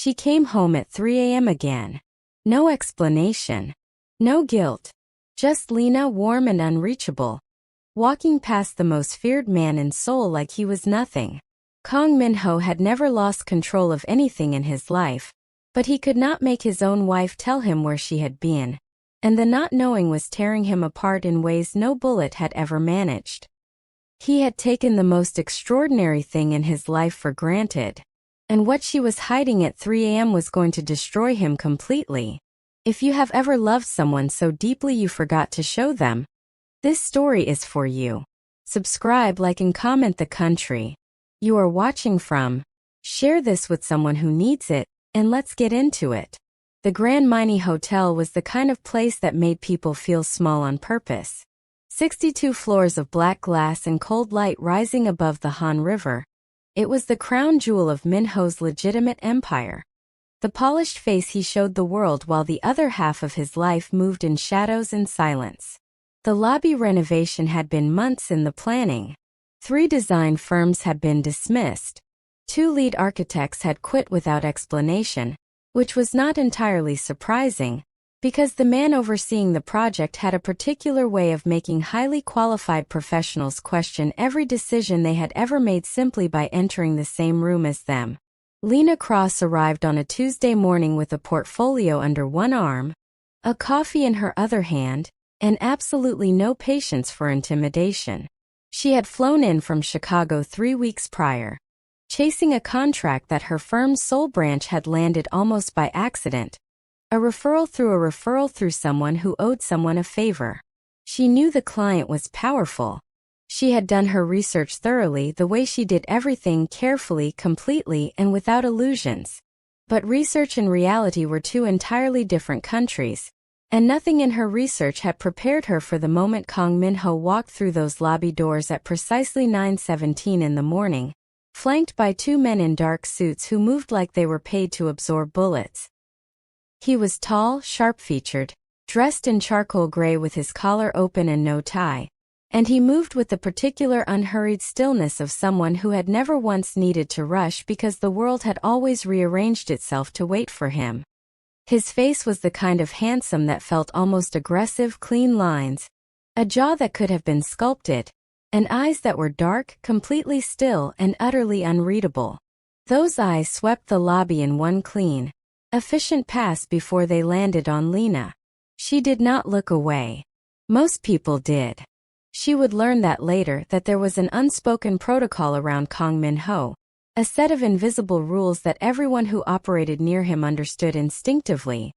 She came home at 3 a.m. again. No explanation. No guilt. Just Lena, warm and unreachable, walking past the most feared man in Seoul like he was nothing. Kang Min-ho had never lost control of anything in his life, but he could not make his own wife tell him where she had been, and the not knowing was tearing him apart in ways no bullet had ever managed. He had taken the most extraordinary thing in his life for granted, and what she was hiding at 3 a.m. was going to destroy him completely. If you have ever loved someone so deeply you forgot to show them, this story is for you. Subscribe, like and comment the country you are watching from. Share this with someone who needs it, and let's get into it. The Grand Mini Hotel was the kind of place that made people feel small on purpose. 62 floors of black glass and cold light rising above the Han River. It was the crown jewel of Min-ho's legitimate empire. The polished face he showed the world while the other half of his life moved in shadows and silence. The lobby renovation had been months in the planning. 3 design firms had been dismissed. 2 lead architects had quit without explanation, which was not entirely surprising, because the man overseeing the project had a particular way of making highly qualified professionals question every decision they had ever made simply by entering the same room as them. Lena Cross arrived on a Tuesday morning with a portfolio under one arm, a coffee in her other hand, and absolutely no patience for intimidation. She had flown in from Chicago 3 weeks prior, chasing a contract that her firm's Seoul branch had landed almost by accident. A referral through someone who owed someone a favor. She knew the client was powerful. She had done her research thoroughly, the way she did everything carefully, completely, and without illusions. But research and reality were 2 entirely different countries, and nothing in her research had prepared her for the moment Kang Min-ho walked through those lobby doors at precisely 9:17 in the morning, flanked by 2 men in dark suits who moved like they were paid to absorb bullets. He was tall, sharp-featured, dressed in charcoal gray with his collar open and no tie, and he moved with the particular unhurried stillness of someone who had never once needed to rush because the world had always rearranged itself to wait for him. His face was the kind of handsome that felt almost aggressive, clean lines, a jaw that could have been sculpted, and eyes that were dark, completely still, and utterly unreadable. Those eyes swept the lobby in one clean, efficient pass before they landed on Lena. She did not look away. Most people did. She would learn that later, that there was an unspoken protocol around Kang Min-ho, a set of invisible rules that everyone who operated near him understood instinctively.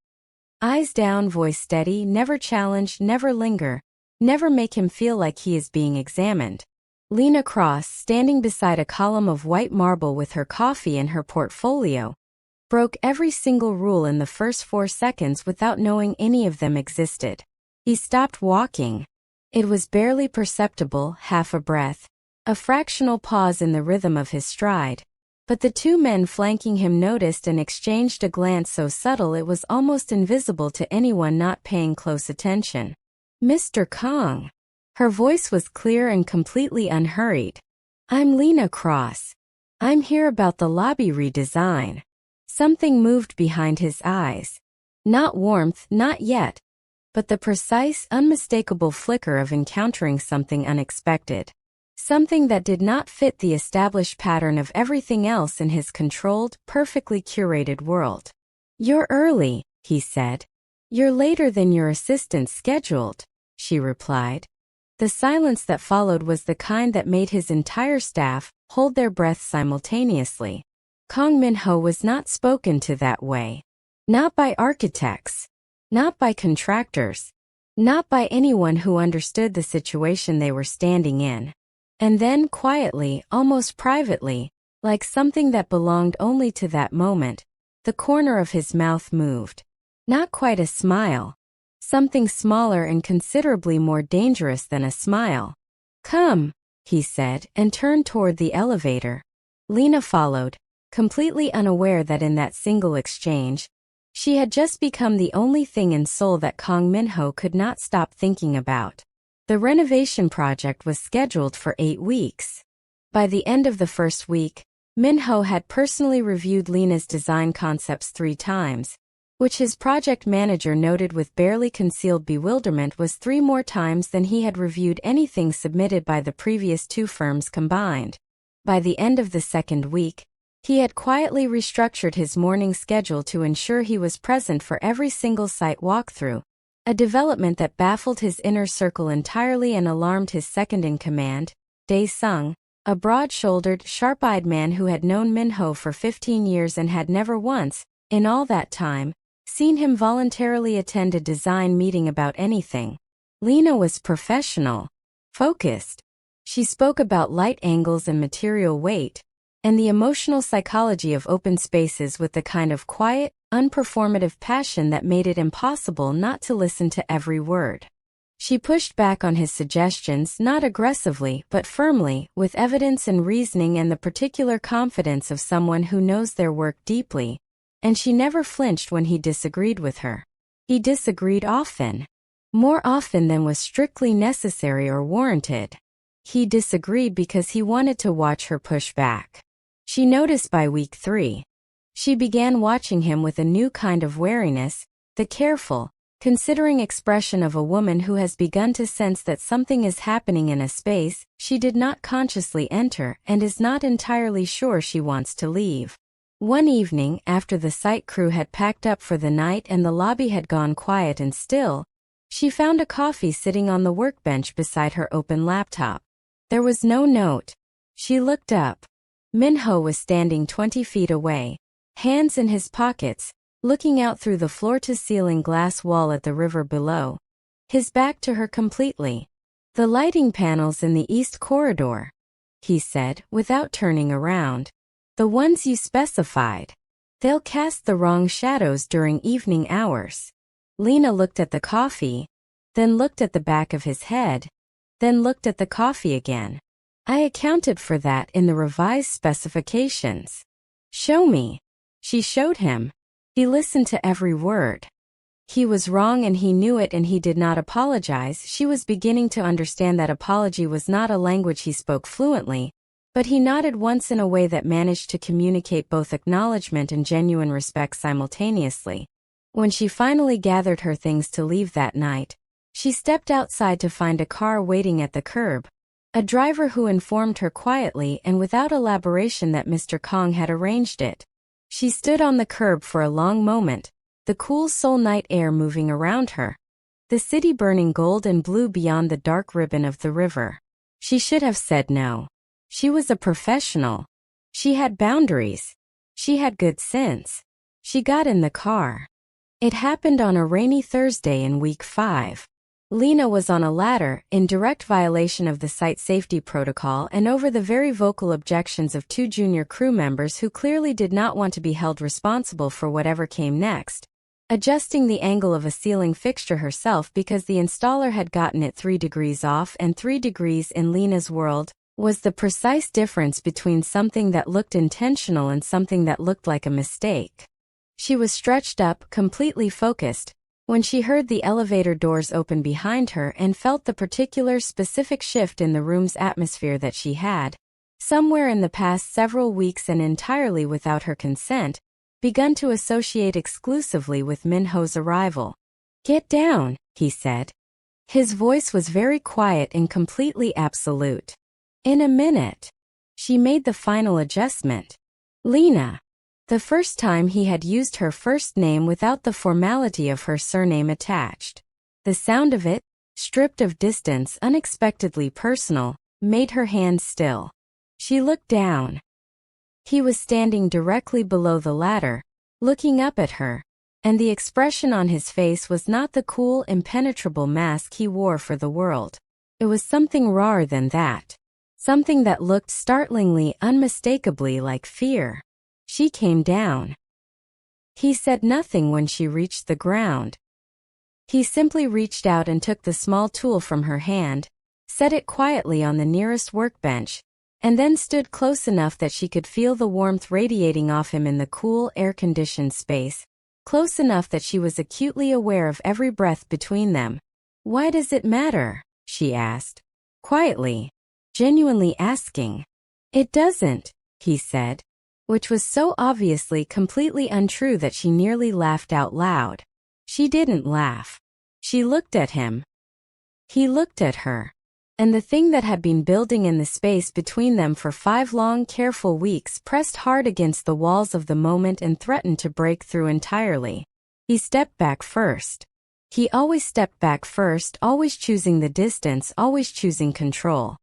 Eyes down, voice steady, never challenge, never linger, never make him feel like he is being examined. Lena Cross, standing beside a column of white marble with her coffee and her portfolio, broke every single rule in the first 4 seconds without knowing any of them existed. He stopped walking. It was barely perceptible, half a breath, a fractional pause in the rhythm of his stride. But the 2 men flanking him noticed and exchanged a glance so subtle it was almost invisible to anyone not paying close attention. "Mr. Kang." Her voice was clear and completely unhurried. "I'm Lena Cross. I'm here about the lobby redesign." Something moved behind his eyes. Not warmth, not yet, but the precise, unmistakable flicker of encountering something unexpected. Something that did not fit the established pattern of everything else in his controlled, perfectly curated world. "You're early," he said. "You're later than your assistant scheduled," she replied. The silence that followed was the kind that made his entire staff hold their breath simultaneously. Kang Min-ho was not spoken to that way. Not by architects. Not by contractors. Not by anyone who understood the situation they were standing in. And then, quietly, almost privately, like something that belonged only to that moment, the corner of his mouth moved. Not quite a smile. Something smaller and considerably more dangerous than a smile. "Come," he said, and turned toward the elevator. Lena followed, completely unaware that in that single exchange, she had just become the only thing in Seoul that Kang Min-ho could not stop thinking about. The renovation project was scheduled for 8 weeks. By the end of the first week, Minho had personally reviewed Lena's design concepts 3 times, which his project manager noted with barely concealed bewilderment was 3 more times than he had reviewed anything submitted by the previous 2 firms combined. By the end of the 2nd week, he had quietly restructured his morning schedule to ensure he was present for every single site walkthrough, a development that baffled his inner circle entirely and alarmed his second-in-command, Dae-sung, a broad-shouldered, sharp-eyed man who had known Minho for 15 years and had never once, in all that time, seen him voluntarily attend a design meeting about anything. Lena was professional, focused. She spoke about light angles and material weight, and the emotional psychology of open spaces with the kind of quiet, unperformative passion that made it impossible not to listen to every word. She pushed back on his suggestions not aggressively but firmly, with evidence and reasoning and the particular confidence of someone who knows their work deeply, and she never flinched when he disagreed with her. He disagreed often. More often than was strictly necessary or warranted. He disagreed because he wanted to watch her push back. She noticed by week 3. She began watching him with a new kind of wariness, the careful, considering expression of a woman who has begun to sense that something is happening in a space she did not consciously enter and is not entirely sure she wants to leave. One evening, after the site crew had packed up for the night and the lobby had gone quiet and still, she found a coffee sitting on the workbench beside her open laptop. There was no note. She looked up. Minho was standing 20 feet away, hands in his pockets, looking out through the floor-to-ceiling glass wall at the river below, his back to her completely. "The lighting panels in the east corridor," he said, without turning around. "The ones you specified. They'll cast the wrong shadows during evening hours." Lena looked at the coffee, then looked at the back of his head, then looked at the coffee again. "I accounted for that in the revised specifications." "Show me." She showed him. He listened to every word. He was wrong and he knew it and he did not apologize. She was beginning to understand that apology was not a language he spoke fluently, but he nodded once in a way that managed to communicate both acknowledgement and genuine respect simultaneously. When she finally gathered her things to leave that night, she stepped outside to find a car waiting at the curb. A driver who informed her quietly and without elaboration that Mr. Kong had arranged it. She stood on the curb for a long moment, the cool Seoul night air moving around her. The city burning gold and blue beyond the dark ribbon of the river. She should have said no. She was a professional. She had boundaries. She had good sense. She got in the car. It happened on a rainy Thursday in week 5. Lena was on a ladder, in direct violation of the site safety protocol and over the very vocal objections of 2 junior crew members who clearly did not want to be held responsible for whatever came next. Adjusting the angle of a ceiling fixture herself because the installer had gotten it 3 degrees off and 3 degrees in Lena's world, was the precise difference between something that looked intentional and something that looked like a mistake. She was stretched up, completely focused, when she heard the elevator doors open behind her and felt the particular specific shift in the room's atmosphere that she had, somewhere in the past several weeks and entirely without her consent, begun to associate exclusively with Minho's arrival. "Get down," he said. His voice was very quiet and completely absolute. "In a minute." She made the final adjustment. "Lena." The first time he had used her first name without the formality of her surname attached. The sound of it, stripped of distance, unexpectedly personal, made her hands still. She looked down. He was standing directly below the ladder, looking up at her, and the expression on his face was not the cool, impenetrable mask he wore for the world. It was something rawer than that. Something that looked startlingly, unmistakably like fear. She came down. He said nothing when she reached the ground. He simply reached out and took the small tool from her hand, set it quietly on the nearest workbench, and then stood close enough that she could feel the warmth radiating off him in the cool, air-conditioned space, close enough that she was acutely aware of every breath between them. "Why does it matter?" she asked, quietly, genuinely asking. "It doesn't," he said, which was so obviously completely untrue that she nearly laughed out loud. She didn't laugh. She looked at him. He looked at her. And the thing that had been building in the space between them for 5 long, careful weeks pressed hard against the walls of the moment and threatened to break through entirely. He stepped back first. He always stepped back first, always choosing the distance, always choosing control.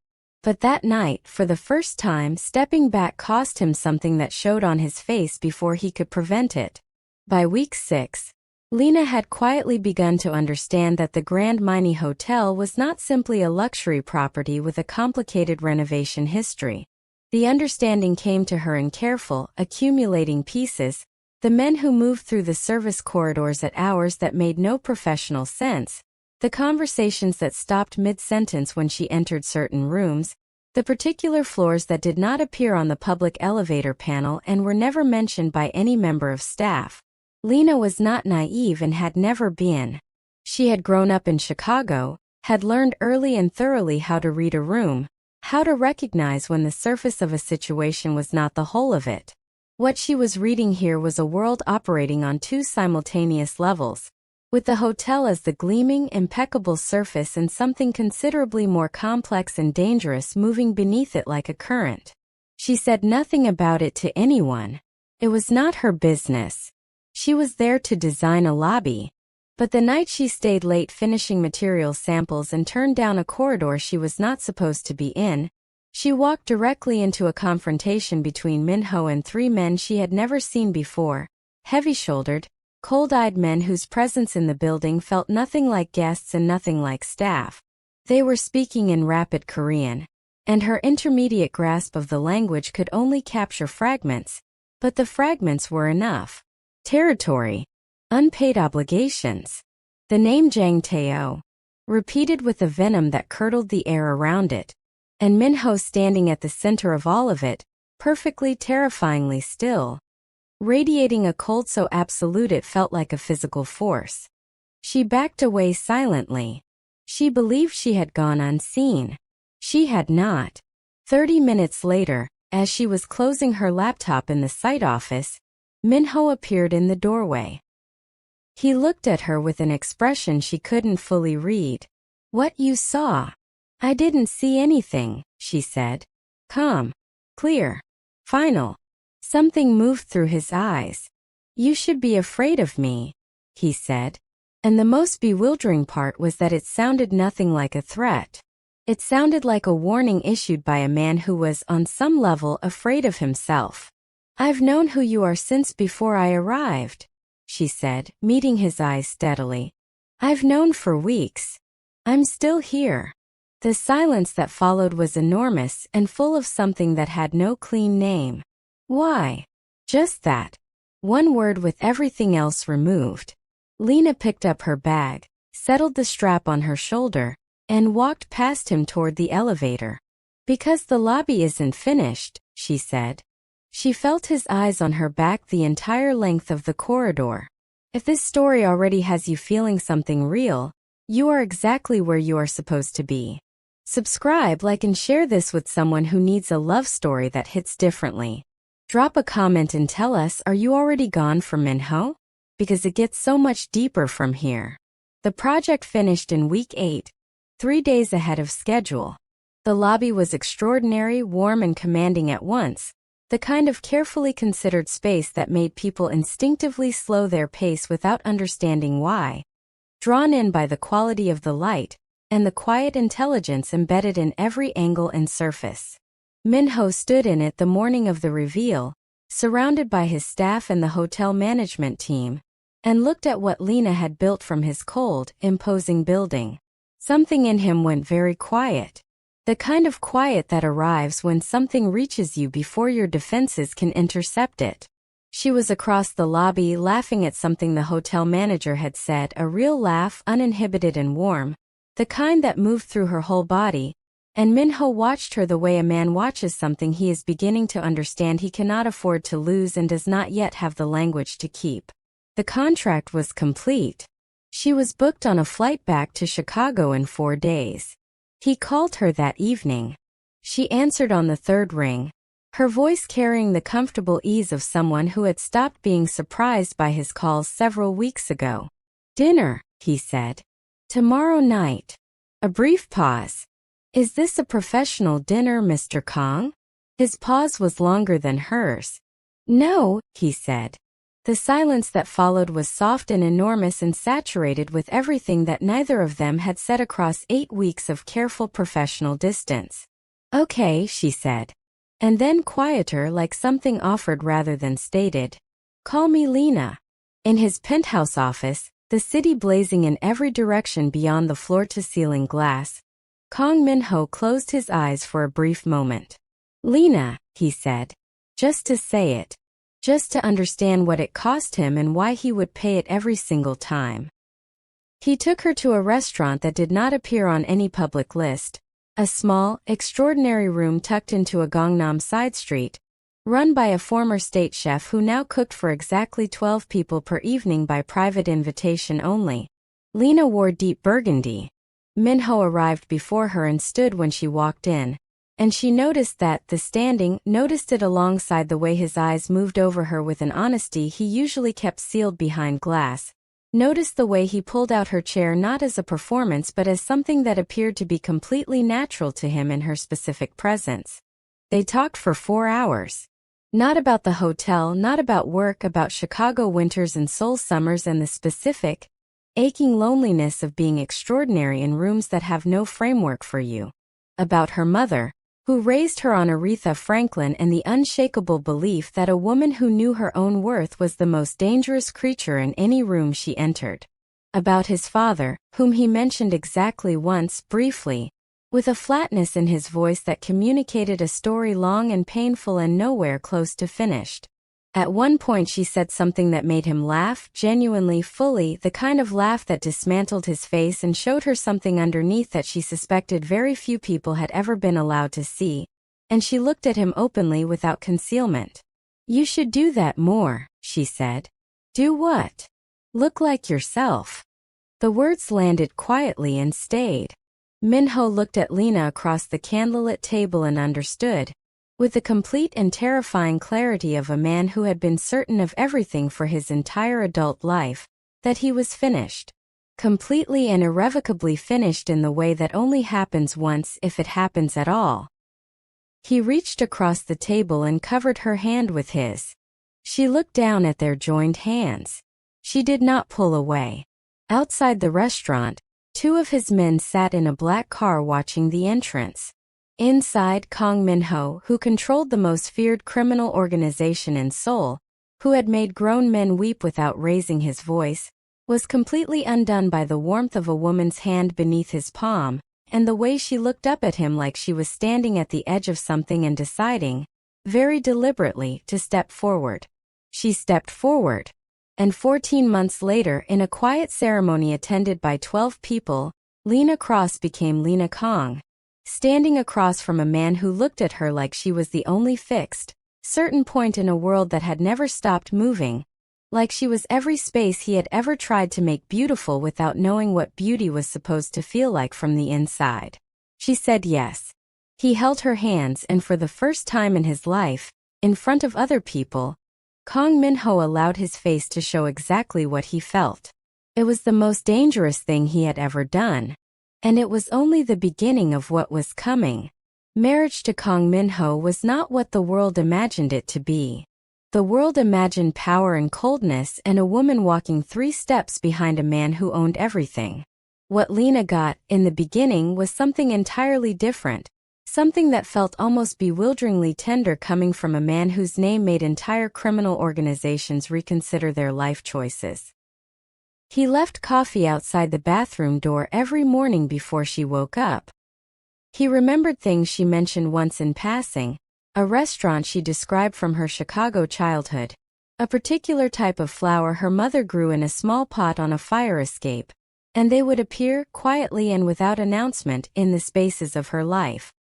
But that night, for the first time, stepping back cost him something that showed on his face before he could prevent it. By week 6, Lena had quietly begun to understand that the Grand Mini Hotel was not simply a luxury property with a complicated renovation history. The understanding came to her in careful, accumulating pieces, the men who moved through the service corridors at hours that made no professional sense, the conversations that stopped mid-sentence when she entered certain rooms, the particular floors that did not appear on the public elevator panel and were never mentioned by any member of staff. Lena was not naive and had never been. She had grown up in Chicago, had learned early and thoroughly how to read a room, how to recognize when the surface of a situation was not the whole of it. What she was reading here was a world operating on 2 simultaneous levels, with the hotel as the gleaming, impeccable surface and something considerably more complex and dangerous moving beneath it like a current. She said nothing about it to anyone. It was not her business. She was there to design a lobby. But the night she stayed late finishing material samples and turned down a corridor she was not supposed to be in, she walked directly into a confrontation between Minho and 3 men she had never seen before, heavy-shouldered, cold-eyed men whose presence in the building felt nothing like guests and nothing like staff. They were speaking in rapid Korean, and her intermediate grasp of the language could only capture fragments, but the fragments were enough. Territory. Unpaid obligations. The name Jang Tae-oh, repeated with a venom that curdled the air around it, and Minho standing at the center of all of it, perfectly terrifyingly still, radiating a cold so absolute it felt like a physical force. She backed away silently. She believed she had gone unseen. She had not. 30 minutes later, as she was closing her laptop in the site office, Minho appeared in the doorway. He looked at her with an expression she couldn't fully read. "What you saw?" "I didn't see anything," she said. "Calm. Clear. Final." Something moved through his eyes. "You should be afraid of me," he said. And the most bewildering part was that it sounded nothing like a threat. It sounded like a warning issued by a man who was, on some level, afraid of himself. "I've known who you are since before I arrived," she said, meeting his eyes steadily. "I've known for weeks. I'm still here." The silence that followed was enormous and full of something that had no clean name. Why? Just that. One word with everything else removed. Lena picked up her bag, settled the strap on her shoulder, and walked past him toward the elevator. "Because the lobby isn't finished," she said. She felt his eyes on her back the entire length of the corridor. "If this story already has you feeling something real, you are exactly where you are supposed to be." Subscribe, like, and share this with someone who needs a love story that hits differently. Drop a comment and tell us, are you already gone from Minho? Because it gets so much deeper from here. The project finished in week 8, 3 days ahead of schedule. The lobby was extraordinary, warm and commanding at once, the kind of carefully considered space that made people instinctively slow their pace without understanding why. Drawn in by the quality of the light, and the quiet intelligence embedded in every angle and surface. Minho stood in it the morning of the reveal, surrounded by his staff and the hotel management team, and looked at what Lena had built from his cold, imposing building. Something in him went very quiet. The kind of quiet that arrives when something reaches you before your defenses can intercept it. She was across the lobby laughing at something the hotel manager had said, a real laugh, uninhibited and warm, the kind that moved through her whole body, and Minho watched her the way a man watches something he is beginning to understand he cannot afford to lose and does not yet have the language to keep. The contract was complete. She was booked on a flight back to Chicago in 4 days. He called her that evening. She answered on the 3rd ring. her voice carrying the comfortable ease of someone who had stopped being surprised by his calls several weeks ago. "Dinner," he said. "Tomorrow night." A brief pause. "Is this a professional dinner, Mr. Kong?" His pause was longer than hers. "No," he said. The silence that followed was soft and enormous and saturated with everything that neither of them had said across 8 weeks of careful professional distance. "Okay," she said. And then quieter, like something offered rather than stated. "Call me Lena." In his penthouse office, the city blazing in every direction beyond the floor-to-ceiling glass, Kong Min-ho closed his eyes for a brief moment. "Lena," he said. Just to say it. Just to understand what it cost him and why he would pay it every single time. He took her to a restaurant that did not appear on any public list. A small, extraordinary room tucked into a Gangnam side street, run by a former state chef who now cooked for exactly 12 people per evening by private invitation only. Lena wore deep burgundy. Min-ho arrived before her and stood when she walked in, and she noticed that, noticed it alongside the way his eyes moved over her with an honesty he usually kept sealed behind glass. Noticed the way he pulled out her chair not as a performance but as something that appeared to be completely natural to him in her specific presence. They talked for 4 hours. Not about the hotel, not about work, about Chicago winters and Seoul summers and the specific, aching loneliness of being extraordinary in rooms that have no framework for you. About her mother, who raised her on Aretha Franklin, and the unshakable belief that a woman who knew her own worth was the most dangerous creature in any room she entered. About his father, whom he mentioned exactly once, briefly, with a flatness in his voice that communicated a story long and painful and nowhere close to finished. At one point she said something that made him laugh, genuinely, fully, the kind of laugh that dismantled his face and showed her something underneath that she suspected very few people had ever been allowed to see, and she looked at him openly without concealment. "You should do that more," she said. "Do what?" "Look like yourself." The words landed quietly and stayed. Min-ho looked at Lena across the candlelit table and understood, with the complete and terrifying clarity of a man who had been certain of everything for his entire adult life, that he was finished. Completely and irrevocably finished in the way that only happens once, if it happens at all. He reached across the table and covered her hand with his. She looked down at their joined hands. She did not pull away. Outside the restaurant, 2 of his men sat in a black car watching the entrance. Inside, Kong Min-ho, who controlled the most feared criminal organization in Seoul, who had made grown men weep without raising his voice, was completely undone by the warmth of a woman's hand beneath his palm, and the way she looked up at him like she was standing at the edge of something and deciding, very deliberately, to step forward. She stepped forward. And 14 months later, in a quiet ceremony attended by 12 people, Lena Cross became Lena Kong. Standing across from a man who looked at her like she was the only fixed, certain point in a world that had never stopped moving, like she was every space he had ever tried to make beautiful without knowing what beauty was supposed to feel like from the inside. She said yes. He held her hands, and for the first time in his life, in front of other people, Kong Min-ho allowed his face to show exactly what he felt. It was the most dangerous thing he had ever done. And it was only the beginning of what was coming. Marriage to Kong Min-ho was not what the world imagined it to be. The world imagined power and coldness and a woman walking 3 steps behind a man who owned everything. What Lena got, in the beginning, was something entirely different, something that felt almost bewilderingly tender coming from a man whose name made entire criminal organizations reconsider their life choices. He left coffee outside the bathroom door every morning before she woke up. He remembered things she mentioned once in passing, a restaurant she described from her Chicago childhood, a particular type of flower her mother grew in a small pot on a fire escape, and they would appear, quietly and without announcement, in the spaces of her life.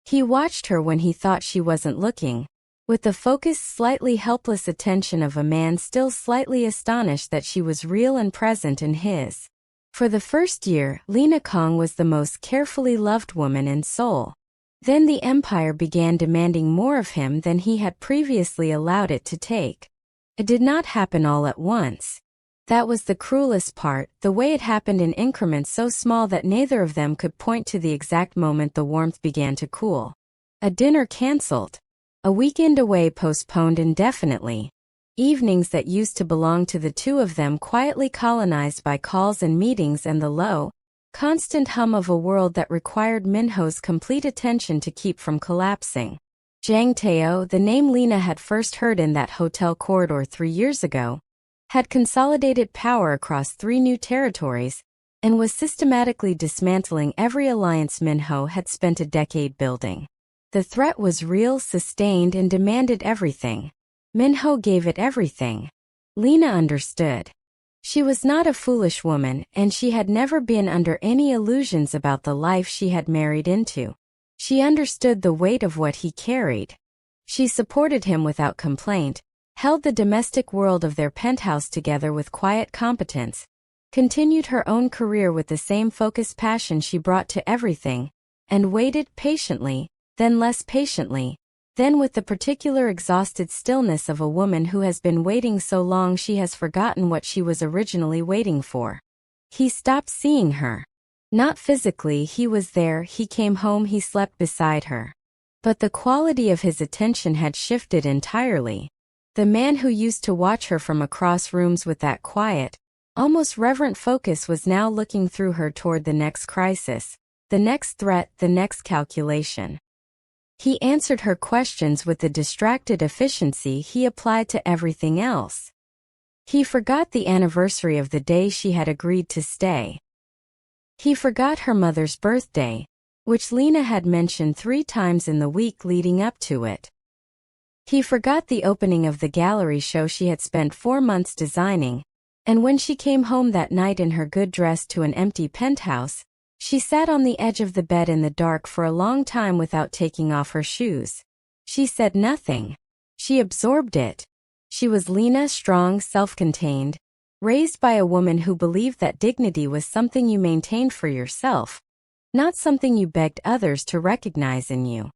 He watched her when he thought she wasn't looking, with the focused, slightly helpless attention of a man still slightly astonished that she was real and present in his. For the first year, Lena Kong was the most carefully loved woman in Seoul. Then the empire began demanding more of him than he had previously allowed it to take. It did not happen all at once. That was the cruelest part, the way it happened in increments so small that neither of them could point to the exact moment the warmth began to cool. A dinner cancelled. A weekend away postponed indefinitely. Evenings that used to belong to the two of them quietly colonized by calls and meetings and the low, constant hum of a world that required Minho's complete attention to keep from collapsing. Jang Tae-oh, the name Lena had first heard in that hotel corridor 3 years ago, had consolidated power across 3 new territories, and was systematically dismantling every alliance Minho had spent a decade building. The threat was real, sustained, and demanded everything. Minho gave it everything. Lena understood. She was not a foolish woman, and she had never been under any illusions about the life she had married into. She understood the weight of what he carried. She supported him without complaint, held the domestic world of their penthouse together with quiet competence, continued her own career with the same focused passion she brought to everything, and waited patiently, then less patiently, then with the particular exhausted stillness of a woman who has been waiting so long she has forgotten what she was originally waiting for. He stopped seeing her. Not physically, he was there, he came home, he slept beside her. But the quality of his attention had shifted entirely. The man who used to watch her from across rooms with that quiet, almost reverent focus was now looking through her toward the next crisis, the next threat, the next calculation. He answered her questions with the distracted efficiency he applied to everything else. He forgot the anniversary of the day she had agreed to stay. He forgot her mother's birthday, which Lena had mentioned 3 times in the week leading up to it. He forgot the opening of the gallery show she had spent 4 months designing, and when she came home that night in her good dress to an empty penthouse, she sat on the edge of the bed in the dark for a long time without taking off her shoes. She said nothing. She absorbed it. She was Lena, strong, self-contained, raised by a woman who believed that dignity was something you maintained for yourself, not something you begged others to recognize in you.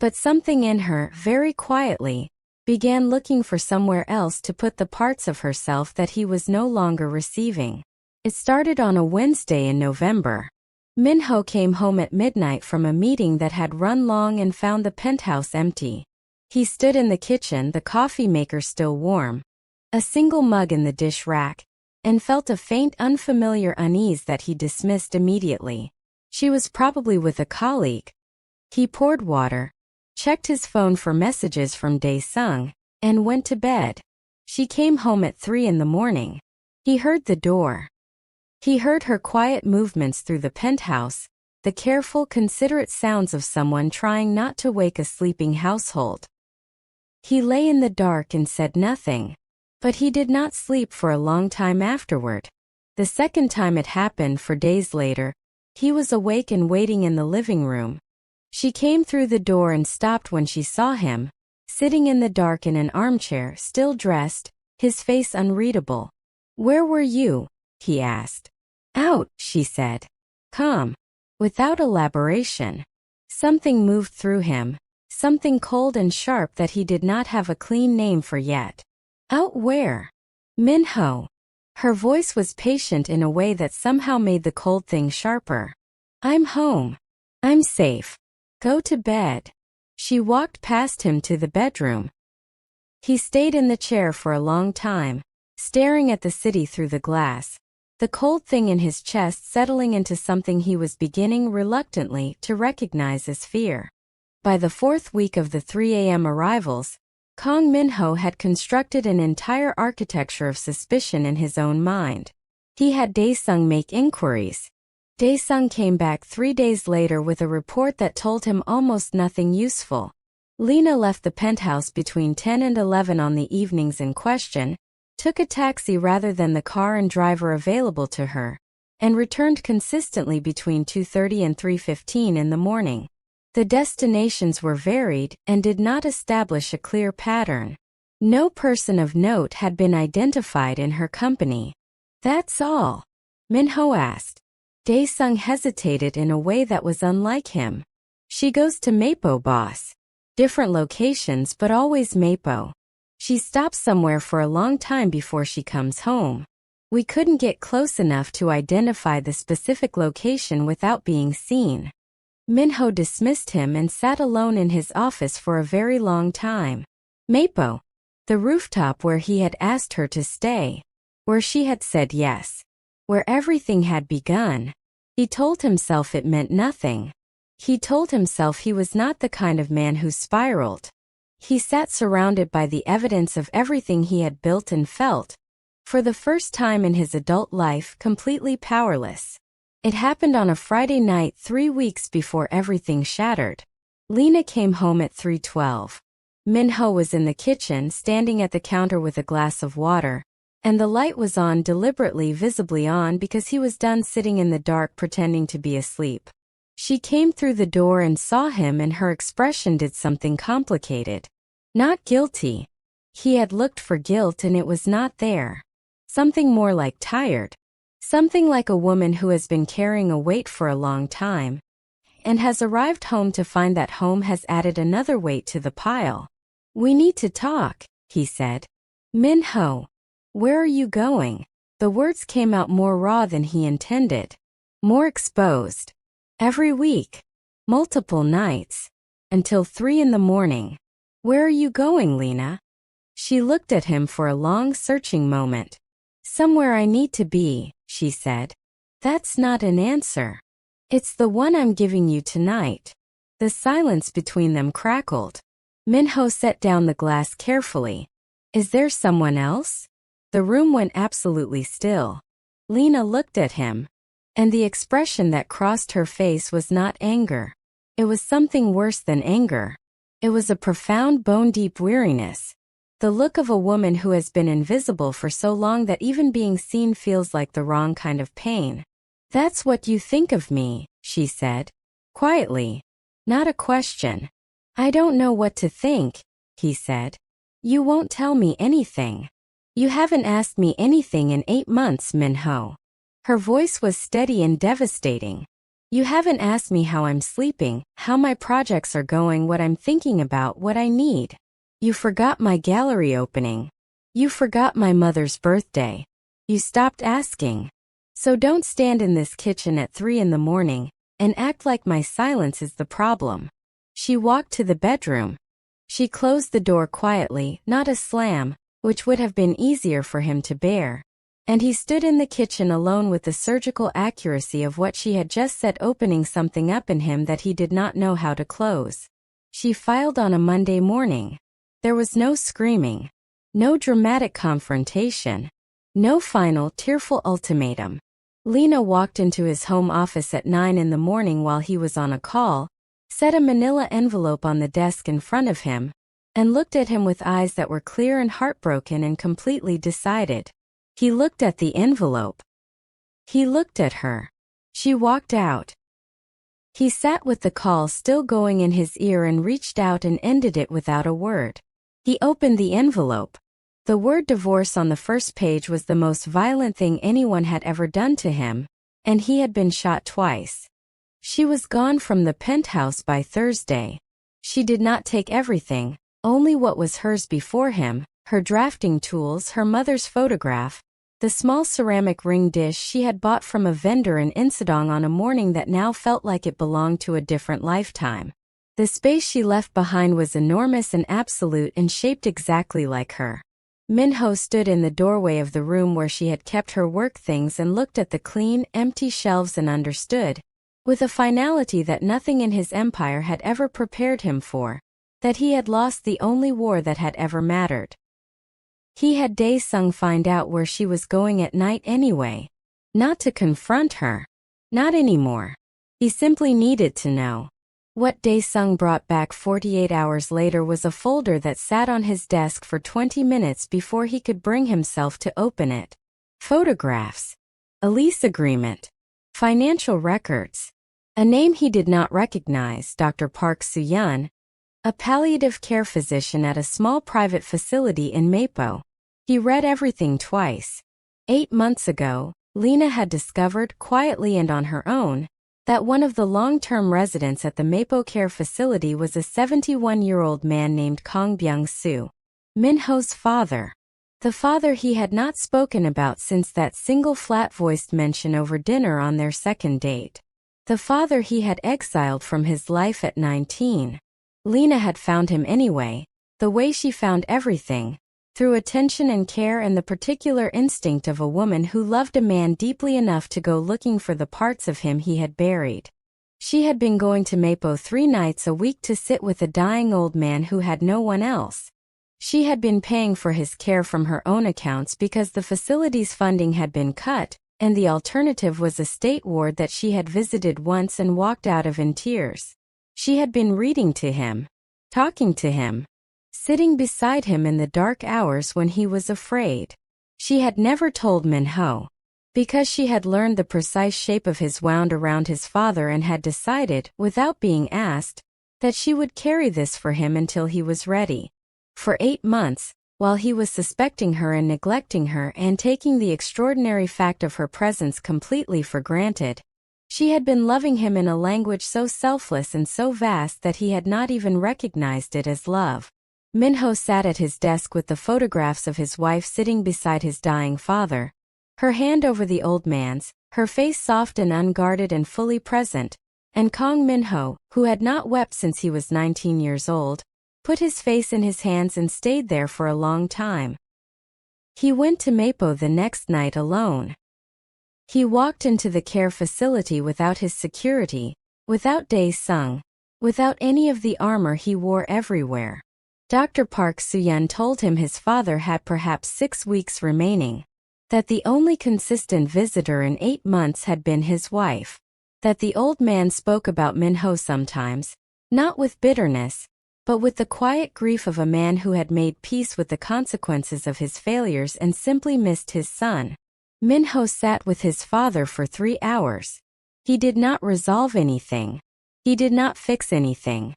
But something in her, very quietly, began looking for somewhere else to put the parts of herself that he was no longer receiving. It started on a Wednesday in November. Minho came home at midnight from a meeting that had run long and found the penthouse empty. He stood in the kitchen, the coffee maker still warm, a single mug in the dish rack, and felt a faint unfamiliar unease that he dismissed immediately. She was probably with a colleague. He poured water, checked his phone for messages from Dae-sung, and went to bed. She came home at 3 in the morning. He heard the door. He heard her quiet movements through the penthouse, the careful, considerate sounds of someone trying not to wake a sleeping household. He lay in the dark and said nothing. But he did not sleep for a long time afterward. The second time it happened, 4 days later, he was awake and waiting in the living room. She came through the door and stopped when she saw him, sitting in the dark in an armchair, still dressed, his face unreadable. "Where were you?" he asked. "Out," she said. "Calm." Without elaboration. Something moved through him, something cold and sharp that he did not have a clean name for yet. "Out where?" "Minho." Her voice was patient in a way that somehow made the cold thing sharper. "I'm home. I'm safe. Go to bed." She walked past him to the bedroom. He stayed in the chair for a long time, staring at the city through the glass, the cold thing in his chest settling into something he was beginning reluctantly to recognize as fear. By the 4th week of the 3 a.m. arrivals, Kang Minho had constructed an entire architecture of suspicion in his own mind. He had Dae-sung make inquiries. Dae-sung came back 3 days later with a report that told him almost nothing useful. Lena left the penthouse between 10 and 11 on the evenings in question, took a taxi rather than the car and driver available to her, and returned consistently between 2:30 and 3:15 in the morning. The destinations were varied and did not establish a clear pattern. No person of note had been identified in her company. "That's all?" Minho asked. Dae-sung hesitated in a way that was unlike him. She goes to Mapo, boss. Different locations but always Mapo. She stops somewhere for a long time before she comes home. We couldn't get close enough to identify the specific location without being seen. Minho dismissed him and sat alone in his office for a very long time. Mapo. The rooftop where he had asked her to stay. Where she had said yes. Where everything had begun. He told himself it meant nothing. He told himself he was not the kind of man who spiraled. He sat surrounded by the evidence of everything he had built and felt. For the first time in his adult life, completely powerless. It happened on a Friday night 3 weeks before everything shattered. Lena came home at 3:12. Minho was in the kitchen, standing at the counter with a glass of water, and the light was on, deliberately visibly on, because he was done sitting in the dark pretending to be asleep. She came through the door and saw him, and her expression did something complicated. Not guilty. He had looked for guilt and it was not there. Something more like tired. Something like a woman who has been carrying a weight for a long time and has arrived home to find that home has added another weight to the pile. We need to talk, he said. Minho, where are you going? The words came out more raw than he intended. More exposed. Every week. Multiple nights. Until 3 in the morning. Where are you going, Lena? She looked at him for a long, searching moment. Somewhere I need to be, she said. That's not an answer. It's the one I'm giving you tonight. The silence between them crackled. Minho set down the glass carefully. Is there someone else? The room went absolutely still. Lena looked at him, and the expression that crossed her face was not anger. It was something worse than anger. It was a profound, bone-deep weariness. The look of a woman who has been invisible for so long that even being seen feels like the wrong kind of pain. That's what you think of me, she said. Quietly. Not a question. I don't know what to think, he said. You won't tell me anything. You haven't asked me anything in 8 months, Minho. Her voice was steady and devastating. You haven't asked me how I'm sleeping, how my projects are going, what I'm thinking about, what I need. You forgot my gallery opening. You forgot my mother's birthday. You stopped asking. So don't stand in this kitchen at 3 in the morning and act like my silence is the problem. She walked to the bedroom. She closed the door quietly, not a slam, which would have been easier for him to bear. And he stood in the kitchen alone with the surgical accuracy of what she had just said, opening something up in him that he did not know how to close. She filed on a Monday morning. There was no screaming. No dramatic confrontation. No final, tearful ultimatum. Lena walked into his home office at 9 in the morning while he was on a call, set a manila envelope on the desk in front of him, and looked at him with eyes that were clear and heartbroken and completely decided. He looked at the envelope. He looked at her. She walked out. He sat with the call still going in his ear and reached out and ended it without a word. He opened the envelope. The word divorce on the first page was the most violent thing anyone had ever done to him, and he had been shot twice. She was gone from the penthouse by Thursday. She did not take everything, only what was hers before him, her drafting tools, her mother's photograph, the small ceramic ring dish she had bought from a vendor in Insadong on a morning that now felt like it belonged to a different lifetime. The space she left behind was enormous and absolute and shaped exactly like her. Minho stood in the doorway of the room where she had kept her work things and looked at the clean, empty shelves and understood, with a finality that nothing in his empire had ever prepared him for, that he had lost the only war that had ever mattered. He had Dae-sung find out where she was going at night anyway. Not to confront her. Not anymore. He simply needed to know. What Dae-sung brought back 48 hours later was a folder that sat on his desk for 20 minutes before he could bring himself to open it. Photographs. A lease agreement. Financial records. A name he did not recognize, Dr. Park Soo-yeon, a palliative care physician at a small private facility in Mapo. He read everything twice. 8 months ago, Lena had discovered, quietly and on her own, that one of the long-term residents at the Mapo care facility was a 71-year-old man named Kang Byung-soo, Min-ho's father. The father he had not spoken about since that single flat-voiced mention over dinner on their second date. The father he had exiled from his life at 19. Lena had found him anyway, the way she found everything, through attention and care and the particular instinct of a woman who loved a man deeply enough to go looking for the parts of him he had buried. She had been going to Mapo 3 nights a week to sit with a dying old man who had no one else. She had been paying for his care from her own accounts because the facility's funding had been cut, and the alternative was a state ward that she had visited once and walked out of in tears. She had been reading to him, talking to him, sitting beside him in the dark hours when he was afraid. She had never told Min-ho, because she had learned the precise shape of his wound around his father and had decided, without being asked, that she would carry this for him until he was ready. For 8 months, while he was suspecting her and neglecting her and taking the extraordinary fact of her presence completely for granted, she had been loving him in a language so selfless and so vast that he had not even recognized it as love. Min-ho sat at his desk with the photographs of his wife sitting beside his dying father, her hand over the old man's, her face soft and unguarded and fully present, and Kang Min-ho, who had not wept since he was 19 years old, put his face in his hands and stayed there for a long time. He went to Mapo the next night alone. He walked into the care facility without his security, without Dae-sung, without any of the armor he wore everywhere. Dr. Park Soo-yeon told him his father had perhaps 6 weeks remaining, that the only consistent visitor in 8 months had been his wife, that the old man spoke about Min-ho sometimes, not with bitterness, but with the quiet grief of a man who had made peace with the consequences of his failures and simply missed his son. Min-ho sat with his father for 3 hours. He did not resolve anything. He did not fix anything.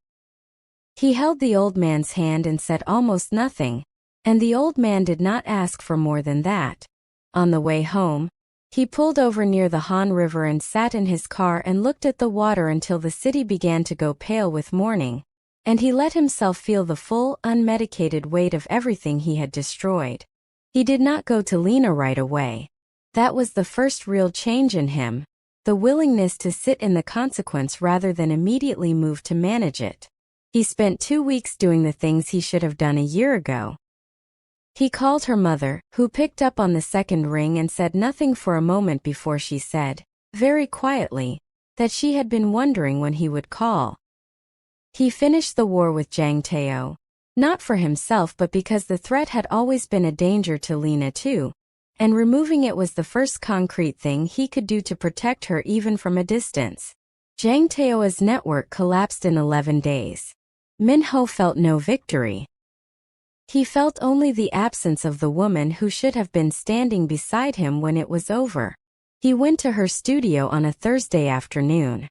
He held the old man's hand and said almost nothing, and the old man did not ask for more than that. On the way home, he pulled over near the Han River and sat in his car and looked at the water until the city began to go pale with morning, and he let himself feel the full, unmedicated weight of everything he had destroyed. He did not go to Lena right away. That was the first real change in him, the willingness to sit in the consequence rather than immediately move to manage it. He spent 2 weeks doing the things he should have done a year ago. He called her mother, who picked up on the second ring and said nothing for a moment before she said, very quietly, that she had been wondering when he would call. He finished the war with Jang Tae-oh, not for himself but because the threat had always been a danger to Lena too, and removing it was the first concrete thing he could do to protect her even from a distance. Jang Tae-oh's network collapsed in 11 days. Min-ho felt no victory. He felt only the absence of the woman who should have been standing beside him when it was over. He went to her studio on a Thursday afternoon.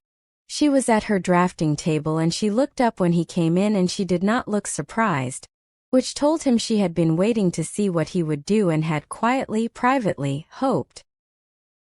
She was at her drafting table and she looked up when he came in and she did not look surprised, which told him she had been waiting to see what he would do and had quietly, privately, hoped.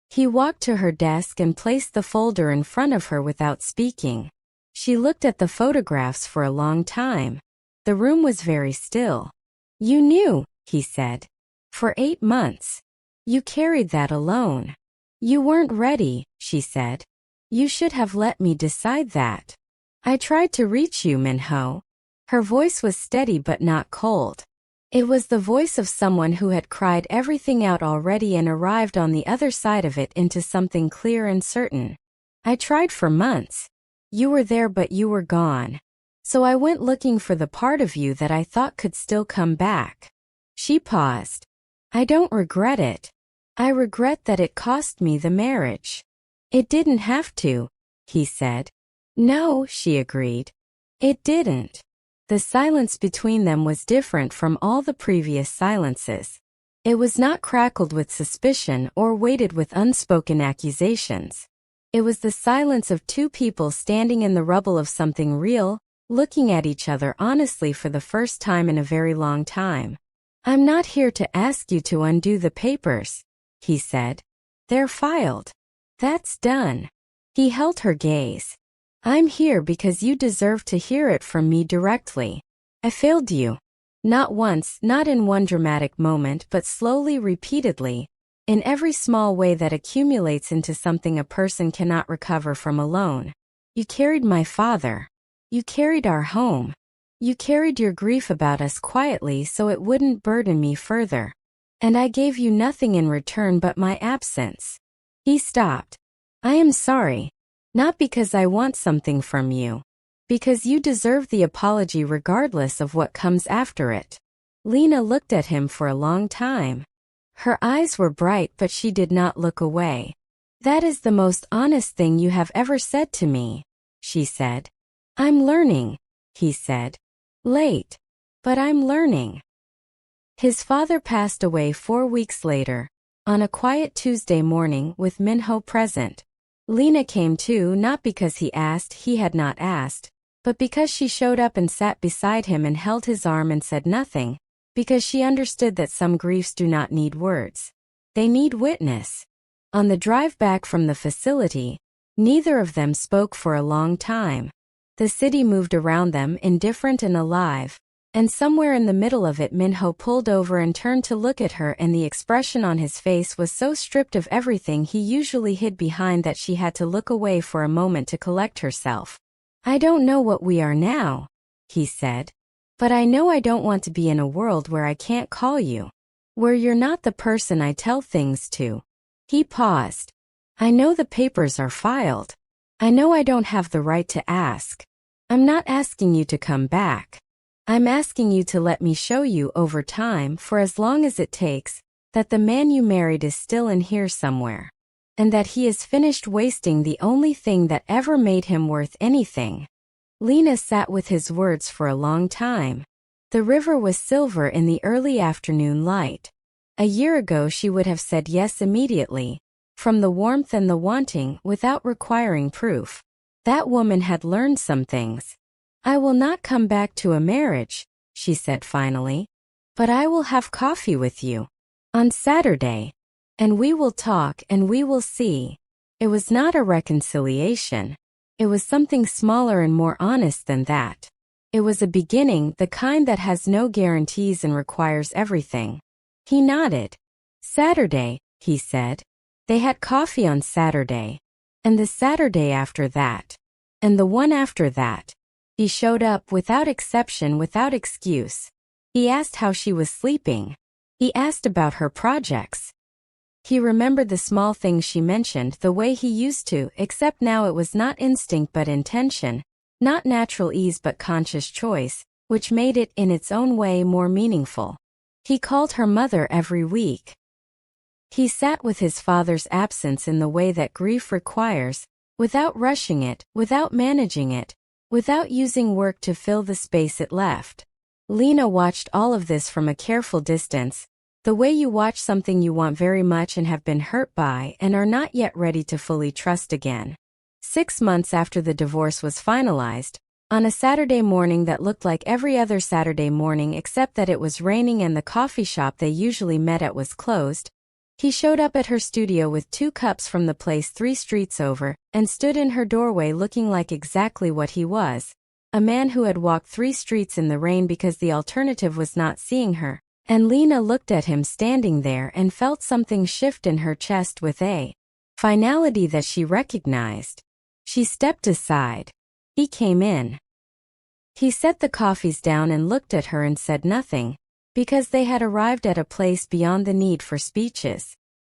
He walked to her desk and placed the folder in front of her without speaking. She looked at the photographs for a long time. The room was very still. "You knew," he said. "For 8 months. You carried that alone." "You weren't ready," she said. "You should have let me decide that." "I tried to reach you, Min-ho." Her voice was steady but not cold. It was the voice of someone who had cried everything out already and arrived on the other side of it into something clear and certain. "I tried for months. You were there but you were gone. So I went looking for the part of you that I thought could still come back." She paused. "I don't regret it. I regret that it cost me the marriage." "It didn't have to," he said. "No," she agreed. "It didn't." The silence between them was different from all the previous silences. It was not crackled with suspicion or weighted with unspoken accusations. It was the silence of 2 people standing in the rubble of something real, looking at each other honestly for the first time in a very long time. "I'm not here to ask you to undo the papers," he said. "They're filed. That's done." He held her gaze. I'm here because you deserve to hear it from me directly. I failed you. Not once, not in one dramatic moment, but slowly, repeatedly, in every small way that accumulates into something a person cannot recover from alone. You carried my father. You carried our home. You carried your grief about us quietly so it wouldn't burden me further. And I gave you nothing in return but my absence. He stopped. I am sorry. Not because I want something from you. Because you deserve the apology regardless of what comes after it. Lena looked at him for a long time. Her eyes were bright, but she did not look away. That is the most honest thing you have ever said to me, she said. I'm learning, he said. Late. But I'm learning. His father passed away 4 weeks later, on a quiet Tuesday morning with Minho present. Lena came too, not because he had not asked, but because she showed up and sat beside him and held his arm and said nothing, because she understood that some griefs do not need words. They need witness. On the drive back from the facility, neither of them spoke for a long time. The city moved around them, indifferent and alive, and somewhere in the middle of it Minho pulled over and turned to look at her, and the expression on his face was so stripped of everything he usually hid behind that she had to look away for a moment to collect herself. I don't know what we are now, he said. But I know I don't want to be in a world where I can't call you. Where you're not the person I tell things to. He paused. I know the papers are filed. I know I don't have the right to ask. I'm not asking you to come back. I'm asking you to let me show you over time, for as long as it takes, that the man you married is still in here somewhere. And that he is finished wasting the only thing that ever made him worth anything. Lena sat with his words for a long time. The river was silver in the early afternoon light. A year ago she would have said yes immediately, from the warmth and the wanting, without requiring proof. That woman had learned some things. I will not come back to a marriage, she said finally. But I will have coffee with you. On Saturday. And we will talk and we will see. It was not a reconciliation. It was something smaller and more honest than that. It was a beginning, the kind that has no guarantees and requires everything. He nodded. Saturday, he said. They had coffee on Saturday. And the Saturday after that. And the one after that. He showed up without exception, without excuse. He asked how she was sleeping. He asked about her projects. He remembered the small things she mentioned the way he used to, except now it was not instinct but intention, not natural ease but conscious choice, which made it in its own way more meaningful. He called her mother every week. He sat with his father's absence in the way that grief requires, without rushing it, without managing it, without using work to fill the space it left. Lena watched all of this from a careful distance, the way you watch something you want very much and have been hurt by and are not yet ready to fully trust again. 6 months after the divorce was finalized, on a Saturday morning that looked like every other Saturday morning except that it was raining and the coffee shop they usually met at was closed, he showed up at her studio with 2 cups from the place 3 streets over, and stood in her doorway looking like exactly what he was, a man who had walked 3 streets in the rain because the alternative was not seeing her. And Lena looked at him standing there and felt something shift in her chest with a finality that she recognized. She stepped aside. He came in. He set the coffees down and looked at her and said nothing, because they had arrived at a place beyond the need for speeches.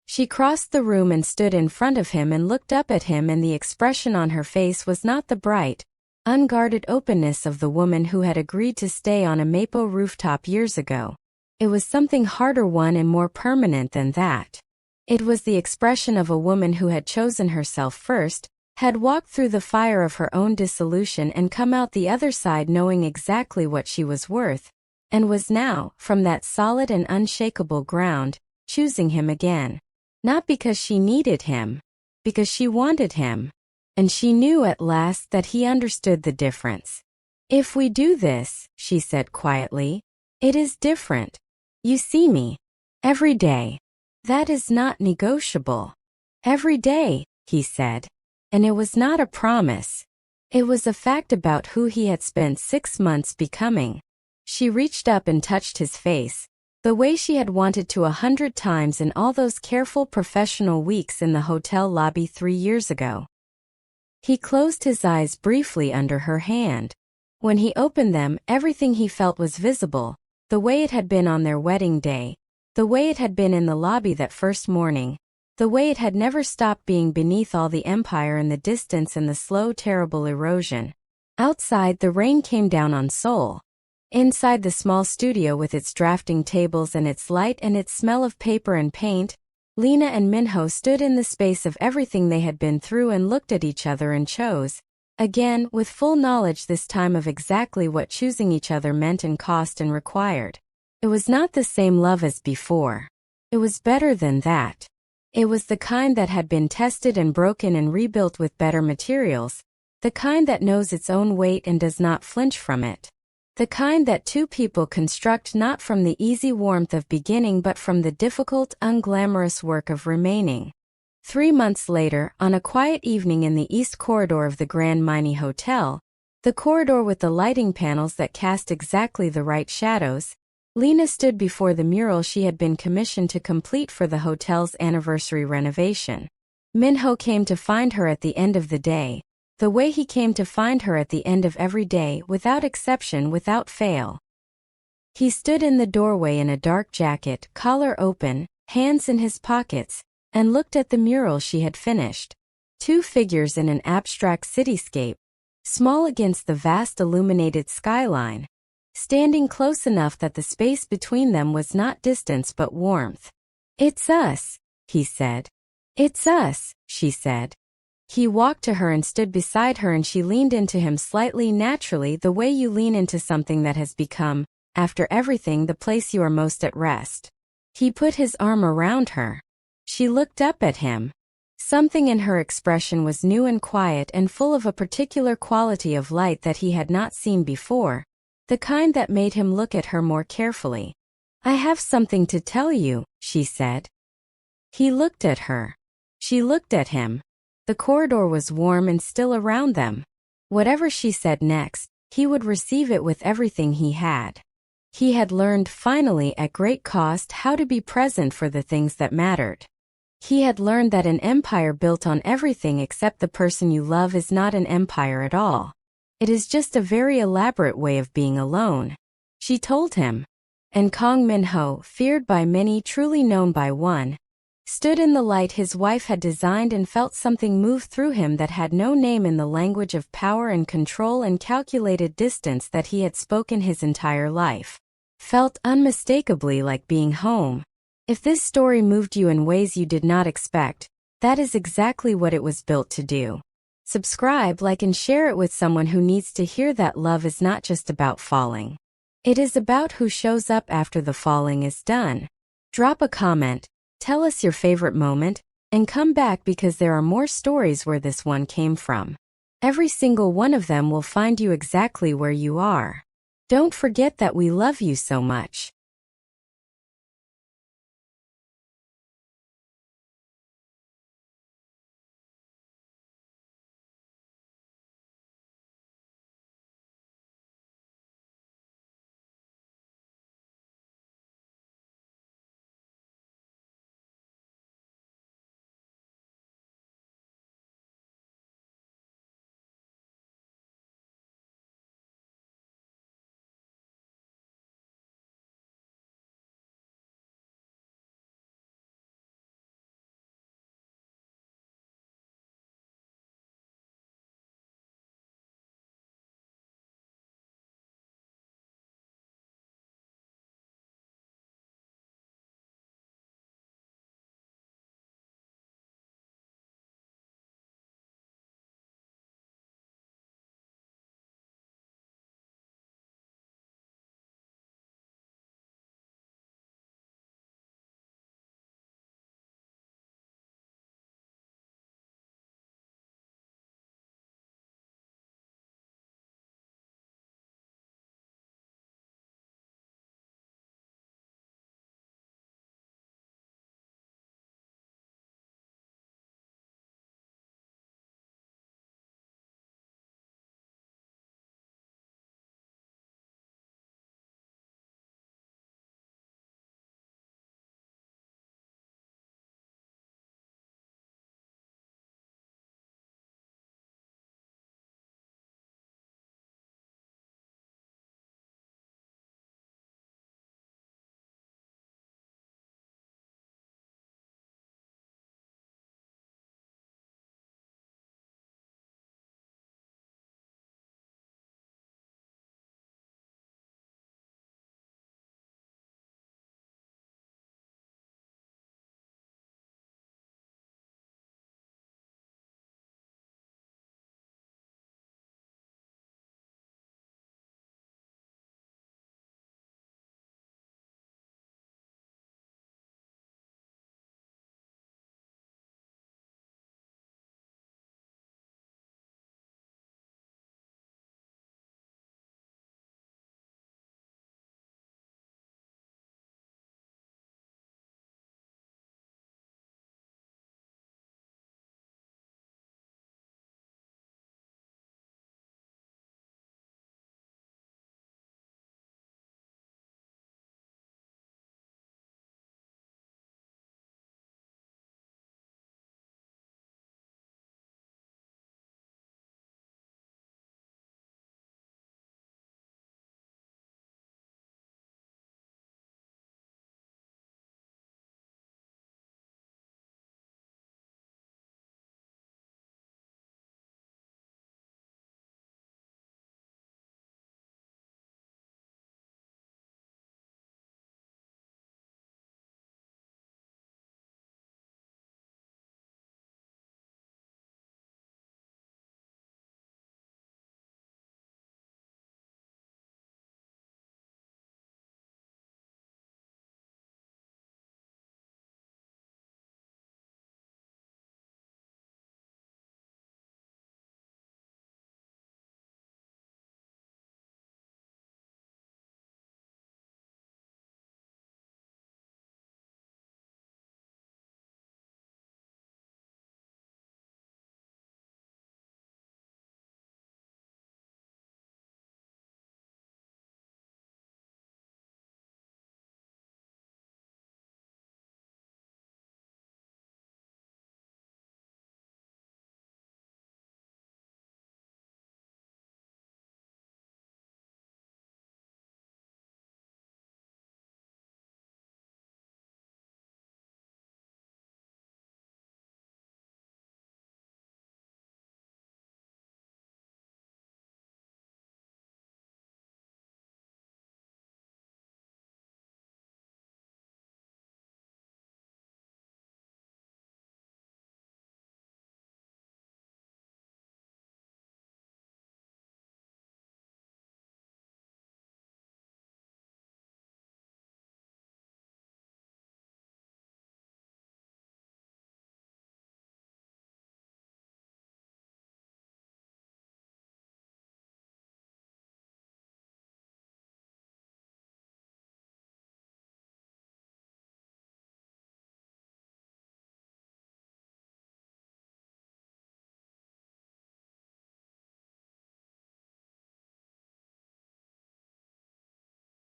She crossed the room and stood in front of him and looked up at him, and the expression on her face was not the bright, unguarded openness of the woman who had agreed to stay on a maple rooftop years ago. It was something harder, one and more permanent than that. It was the expression of a woman who had chosen herself first, had walked through the fire of her own dissolution and come out the other side knowing exactly what she was worth, and was now, from that solid and unshakable ground, choosing him again. Not because she needed him, because she wanted him. And she knew at last that he understood the difference. If we do this, she said quietly, it is different. You see me. Every day. That is not negotiable. Every day, he said. And it was not a promise. It was a fact about who he had spent 6 months becoming. She reached up and touched his face, the way she had wanted to 100 times in all those careful professional weeks in the hotel lobby 3 years ago. He closed his eyes briefly under her hand. When he opened them, everything he felt was visible, the way it had been on their wedding day, the way it had been in the lobby that first morning, the way it had never stopped being beneath all the empire in the distance and the slow, terrible erosion. Outside, the rain came down on Seoul. Inside the small studio with its drafting tables and its light and its smell of paper and paint, Lena and Minho stood in the space of everything they had been through and looked at each other and chose, again, with full knowledge this time of exactly what choosing each other meant and cost and required. It was not the same love as before. It was better than that. It was the kind that had been tested and broken and rebuilt with better materials, the kind that knows its own weight and does not flinch from it. The kind that two people construct not from the easy warmth of beginning but from the difficult, unglamorous work of remaining. 3 months later, on a quiet evening in the east corridor of the Grand Mini Hotel, the corridor with the lighting panels that cast exactly the right shadows, Lena stood before the mural she had been commissioned to complete for the hotel's anniversary renovation. Minho came to find her at the end of the day, the way he came to find her at the end of every day, without exception, without fail. He stood in the doorway in a dark jacket, collar open, hands in his pockets, and looked at the mural she had finished. 2 figures in an abstract cityscape, small against the vast illuminated skyline, standing close enough that the space between them was not distance but warmth. "It's us," he said. "It's us," she said. He walked to her and stood beside her, and she leaned into him slightly, naturally, the way you lean into something that has become, after everything, the place you are most at rest. He put his arm around her. She looked up at him. Something in her expression was new and quiet and full of a particular quality of light that he had not seen before, the kind that made him look at her more carefully. "I have something to tell you," she said. He looked at her. She looked at him. The corridor was warm and still around them. Whatever she said next, he would receive it with everything he had. He had learned, finally, at great cost, how to be present for the things that mattered. He had learned that an empire built on everything except the person you love is not an empire at all. It is just a very elaborate way of being alone. She told him. And Kong Minho, feared by many, truly known by one, stood in the light his wife had designed and felt something move through him that had no name in the language of power and control and calculated distance that he had spoken his entire life. Felt unmistakably like being home. If this story moved you in ways you did not expect, that is exactly what it was built to do. Subscribe, like, and share it with someone who needs to hear that love is not just about falling. It is about who shows up after the falling is done. Drop a comment, tell us your favorite moment, and come back because there are more stories where this one came from. Every single one of them will find you exactly where you are. Don't forget that we love you so much.